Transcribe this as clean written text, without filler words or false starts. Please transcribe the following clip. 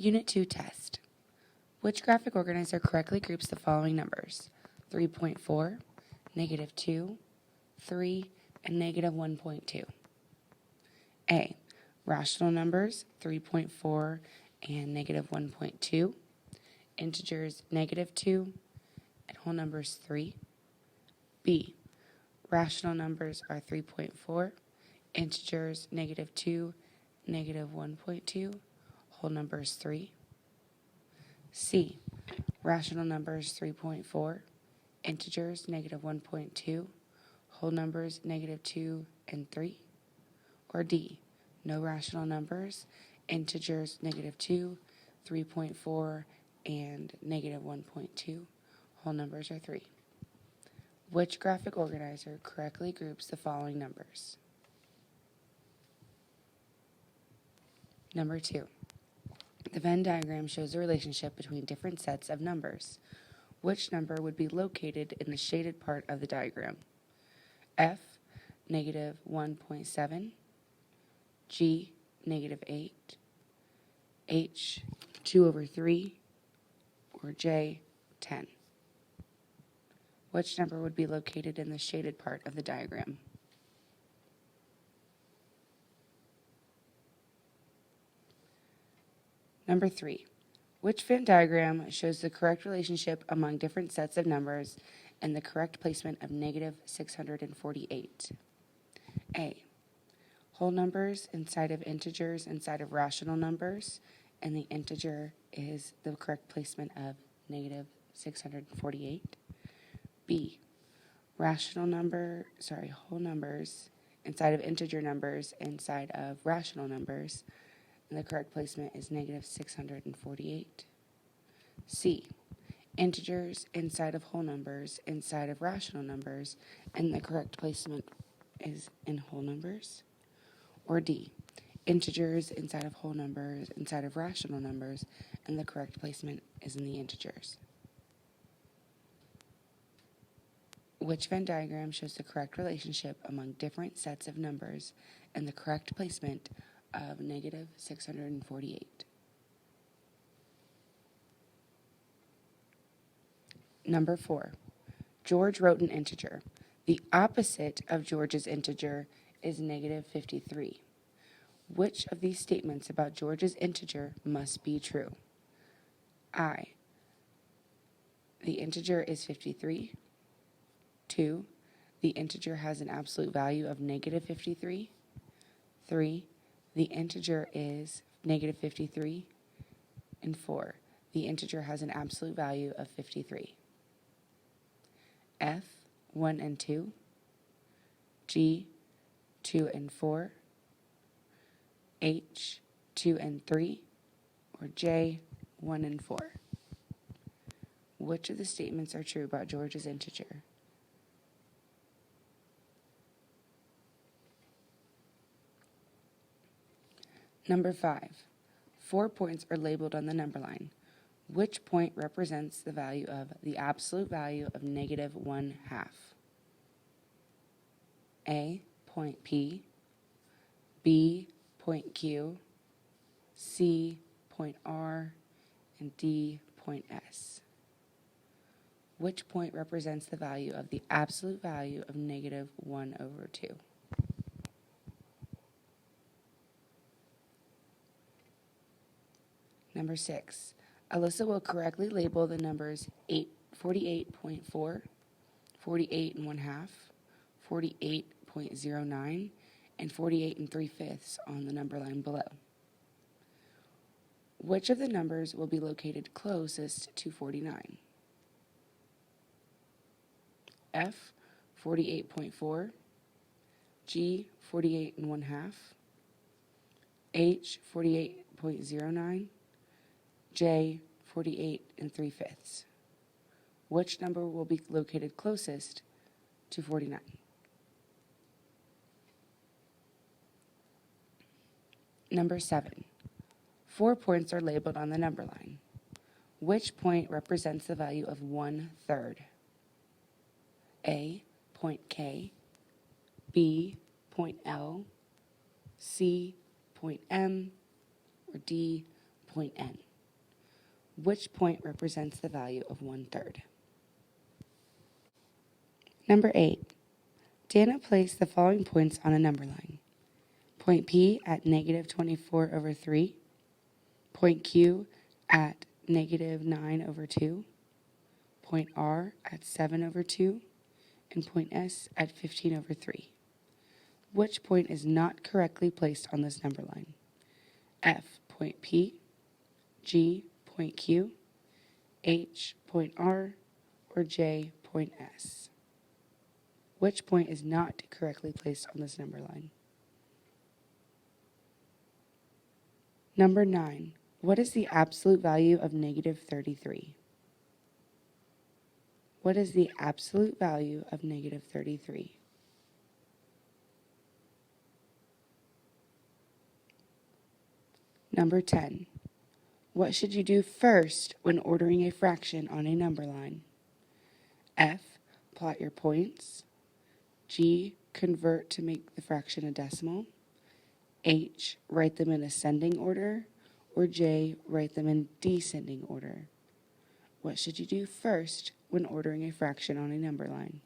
Unit 2 test. Which graphic organizer correctly groups the following numbers? 3.4, negative 2, 3, and negative 1.2. A. Rational numbers 3.4 and negative 1.2. Integers negative 2 and whole numbers 3. B. Rational numbers are 3.4, integers negative 2, negative 1.2, whole numbers 3. C. Rational numbers 3.4, integers negative 1.2, whole numbers negative 2 and 3. Or D. No rational numbers, integers negative 2, 3.4, and negative 1.2, whole numbers are 3. Which graphic organizer correctly groups the following numbers? Number 2. The Venn diagram shows the relationship between different sets of numbers. Which number would be located in the shaded part of the diagram? F, negative 1.7, G, negative 8, H, 2 over 3, or J, 10. Which number would be located in the shaded part of the diagram? Number 3. Which Venn diagram shows the correct relationship among different sets of numbers and the correct placement of negative 648? A. Whole numbers inside of integers inside of rational numbers, and the integer is the correct placement of negative 648. B. Whole numbers inside of integer numbers inside of rational numbers, and the correct placement is negative 648. C. Integers inside of whole numbers inside of rational numbers, and the correct placement is in whole numbers. Or D. Integers inside of whole numbers inside of rational numbers, and the correct placement is in the integers. Which Venn diagram shows the correct relationship among different sets of numbers and the correct placement of negative 648? Number 4. George wrote an integer. The opposite of George's integer is negative 53. Which of these statements about George's integer must be true? I. The integer is 53. 2. The integer has an absolute value of negative 53. 3. The integer is negative 53. And 4. The integer has an absolute value of 53. F, 1 and 2. G, 2 and 4. H, 2 and 3. Or J, 1 and 4. Which of the statements are true about George's integer? Number 5. 4 points are labeled on the number line. Which point represents the value of the absolute value of negative 1/2? A, point P, B, point Q, C, point R, and D, point S. Which point represents the value of the absolute value of negative 1/2? Number 6. Alyssa will correctly label the numbers 48.4, 48 1/2, 48.09, and 48 3/5 on the number line below. Which of the numbers will be located closest to 49? F, 48.4, G, 48 1/2, H, 48.09, J, 48 3/5. Which number will be located closest to 49? Number 7. 4 points are labeled on the number line. Which point represents the value of 1/3? A, point K, B, point L, C, point M, or D, point N. Which point represents the value of 1/3? Number 8. Dana placed the following points on a number line. Point P at -24/3, point Q at -9/2, point R at 7/2, and point S at 15/3. Which point is not correctly placed on this number line? F, point P, G, point Q, H, point R, or J, point S? Which point is not correctly placed on this number line? Number 9. What is the absolute value of -33? What is the absolute value of -33? Number 10. What should you do first when ordering a fraction on a number line? F, plot your points. G, convert to make the fraction a decimal. H, write them in ascending order. Or J, write them in descending order. What should you do first when ordering a fraction on a number line?